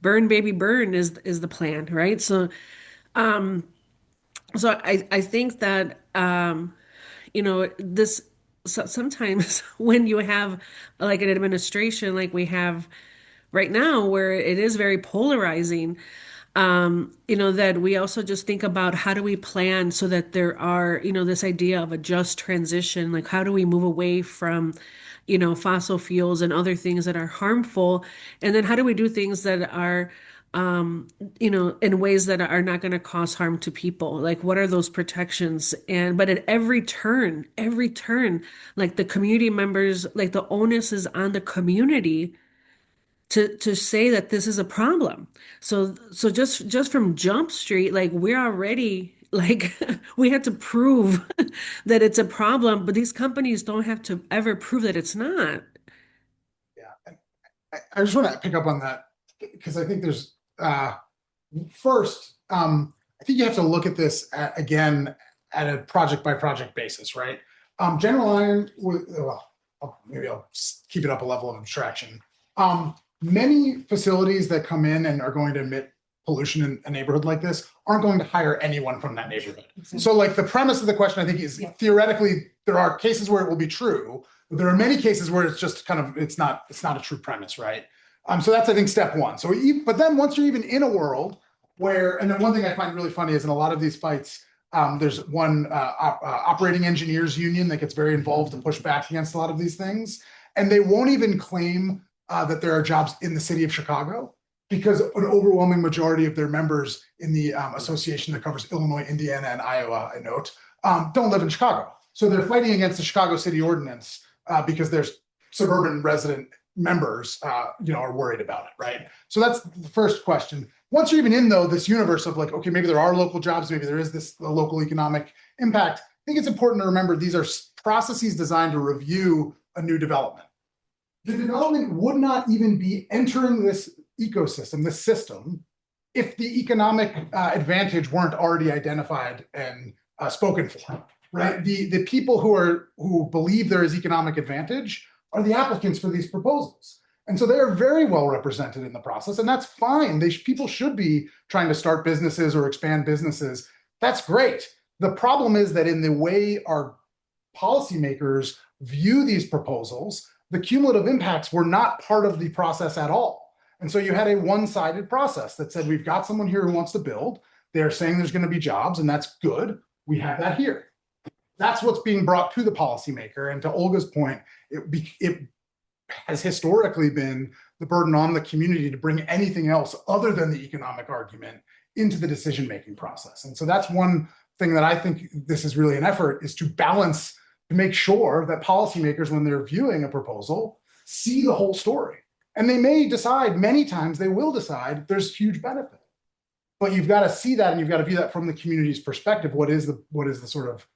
burn baby burn is the plan, right? So I think that this sometimes when you have like an administration like we have right now where it is very polarizing, that we also just think about how do we plan so that there are, this idea of a just transition, like how do we move away from, fossil fuels and other things that are harmful, and then how do we do things that are, in ways that are not going to cause harm to people? Like, what are those protections? But at every turn, like the community members, like the onus is on the community to say that this is a problem. So just from Jump Street, like we're already like we had to prove that it's a problem, but these companies don't have to ever prove that it's not. Yeah. And I just want to pick up on that because I think there's first, I think you have to look at this again at a project by project basis, right? General Iron, well, maybe I'll keep it up a level of abstraction. Many facilities that come in and are going to emit pollution in a neighborhood like this aren't going to hire anyone from that neighborhood. So like the premise of the question, I think, is theoretically, there are cases where it will be true, but there are many cases where it's just kind of, it's not a true premise, right? So that's, I think, step one. So, but then once you're even in a world where, and then one thing I find really funny is in a lot of these fights, there's one operating engineers union that gets very involved to push back against a lot of these things. And they won't even claim that there are jobs in the city of Chicago because an overwhelming majority of their members in the association that covers Illinois, Indiana, and Iowa, I note, don't live in Chicago. So they're fighting against the Chicago City Ordinance because there's suburban resident members, are worried about it, right? So that's the first question. Once you're even in, though, this universe of like, okay, maybe there are local jobs, maybe there is this local economic impact, I think it's important to remember these are processes designed to review a new development. The development would not even be entering this ecosystem, this system, if the economic advantage weren't already identified and spoken for, right? The people who believe there is economic advantage are the applicants for these proposals. And so they are very well represented in the process, and that's fine. People should be trying to start businesses or expand businesses. That's great. The problem is that in the way our policymakers view these proposals, the cumulative impacts were not part of the process at all. And so you had a one-sided process that said, we've got someone here who wants to build. They're saying there's going to be jobs, and that's good. We have that here. That's what's being brought to the policymaker. And to Olga's point, it has historically been the burden on the community to bring anything else other than the economic argument into the decision-making process. And so that's one thing that I think this is really an effort, is to balance, to make sure that policymakers, when they're viewing a proposal, see the whole story. And they may decide, many times they will decide, there's huge benefit. But you've got to see that, and you've got to view that from the community's perspective. What is the sort of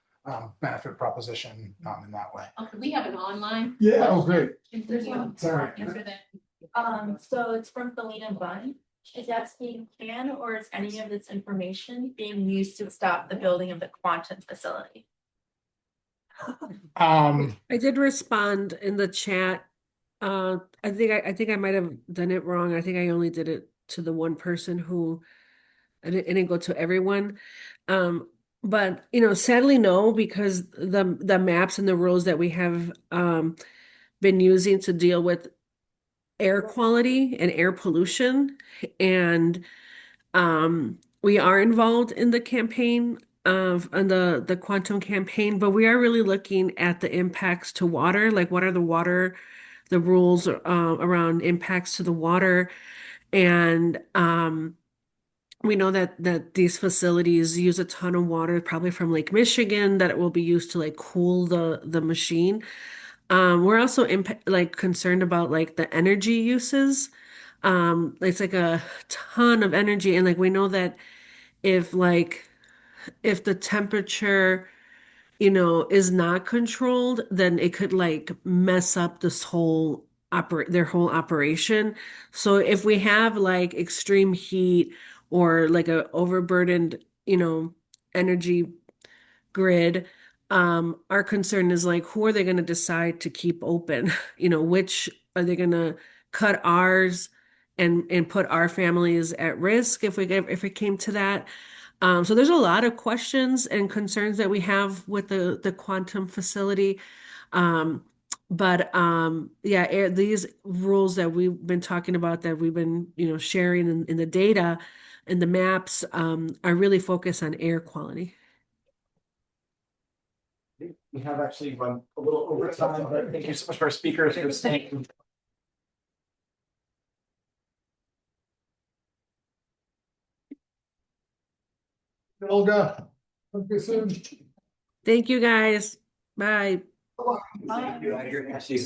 benefit proposition in that way? Okay, we have an online. Yeah, oh, great. If there's one. Sorry. Answer that. So it's from Felina Bunn. Is asking, can or is any of this information being used to stop the building of the quantum facility? I did respond in the chat. I think I might have done it wrong. I think I only did it to the one person who I didn't go to everyone. But sadly no, because the maps and the rules that we have been using to deal with air quality and air pollution, and we are involved in the campaign on the quantum campaign, but we are really looking at the impacts to water, like what are the rules around impacts to the water, and we know that these facilities use a ton of water, probably from Lake Michigan, that it will be used to like cool the machine. We're also like concerned about like the energy uses. It's like a ton of energy, and like we know that if like if the temperature, is not controlled, then it could like mess up this whole their whole operation. So if we have like extreme heat or like a overburdened, energy grid, our concern is like who are they going to decide to keep open? Which are they going to cut ours and put our families at risk if it came to that? So there's a lot of questions and concerns that we have with the quantum facility. But yeah, these rules that we've been talking about, that we've been, sharing in the data and the maps, are really focused on air quality. We have actually run a little over time, but thank you so much for our speakers for staying. Olga, talk to you soon. Thank you guys. Bye. You're actually